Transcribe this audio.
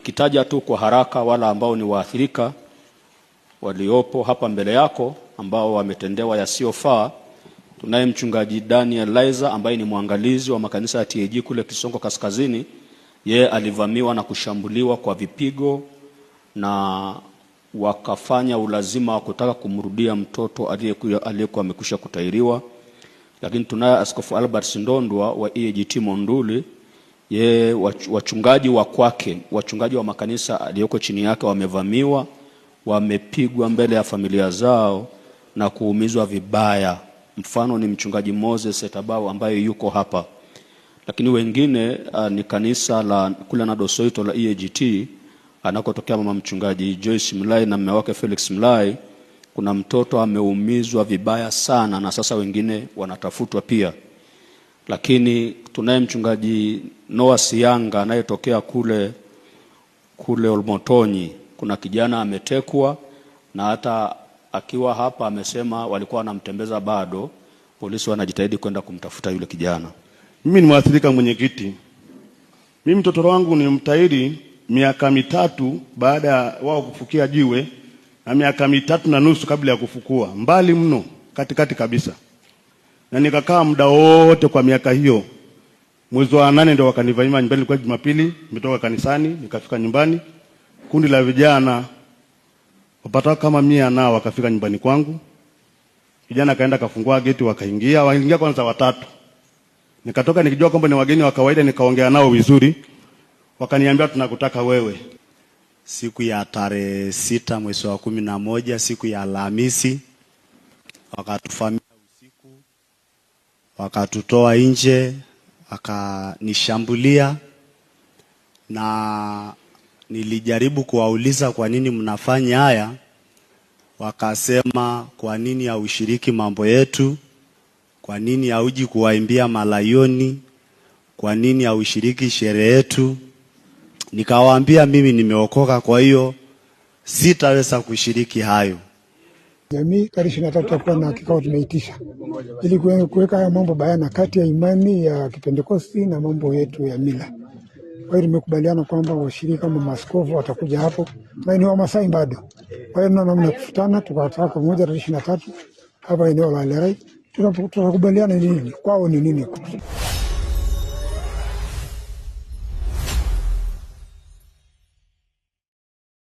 nikitaja tu kwa haraka wala ambao ni waathirika waliopo hapa mbele yako ambao wametendewa yasiyofaa. Tunaye mchungaji Daniel Laizer ambaye ni mwangalizi wa makanisa ya TAG kule Kisongo Kaskazini. Yeye alivamiwa na kushambuliwa kwa vipigo na wakafanya ulazima wa kutaka kumrudia mtoto aliyekuwa amekwisha kutairiwa. Lakini tunaye Askofu Albert Sindondwa wa EAGT Monduli. Yeye wachungaji wa kwake, wachungaji wa makanisa aliyoko chini yake wamevamiwa, wamepigwa mbele ya familia zao na kuumizwa vibaya. Mfano ni mchungaji Moses Etabao ambaye yuko hapa. Lakini wengine ni kanisa la kule na Dosoito la EAGT anakotokea mama mchungaji Joyce Mlai na mume wake Felix Mlai. Kuna mtoto ameumizwa vibaya sana na sasa wengine wanatafutwa pia. Lakini tunaye mchungaji Noah Sianga anayetokea kule Olmotonyi. Kuna kijana ametekwa na hata akiwa hapa amesema walikuwa wanamtembeza bado. Polisi wanajitahidi kwenda kumtafuta yule kijana. Mimi ni mwathirika mwenyekiti. Mimi mtoto wangu ni mtairi miaka 3 baada ya wao kufukia jiwe na miaka 3.5 kabla ya kufukua. Mbali mno, katikati kabisa. Na nikakaa muda wote kwa miaka hiyo. Mwezi wa 8 ndio wakanivamia nyumbani kwa Jumapili, nimetoka kanisani, nikafika nyumbani. Kundi la vijana wapata kama 100 nao wakafika nyumbani kwangu. Kijana kaenda kafungua geti wakaingia kwanza 3. Nikatoka nikijua kwamba ni wageni wa kawaida, nikaongea nao vizuri. Wakaniambia tunakutaka wewe. Siku ya tarehe 6 mwezi wa 11, siku ya Alhamisi, wakatufamia usiku, wakatutoa nje, wakanishambulia, na nilijaribu kuwauliza kwa nini mnafanya haya. Wakasema kwa nini haushiriki mambo yetu, kwa nini hauji kuwaimbia malayoni, kwa nini haushiriki sherehe yetu. Nikawaambia mimi nimeokoka, kwa hiyo sitaweza kushiriki hayo. Jamii tarehe 23 tutakuwa na kikao tumeitisha ili kuweka haya mambo bayana kati ya imani ya Kipentekosti na mambo yetu ya mila. Kwa hiyo tumekubaliana kwamba washirika kama maaskofu watakuja hapo, na ni Wamasai bado. Kwa hiyo namna kufutana tukataka pamoja tarehe 23 hapa eneo la Lerai. Tunakubaliana nini kwao ni nini.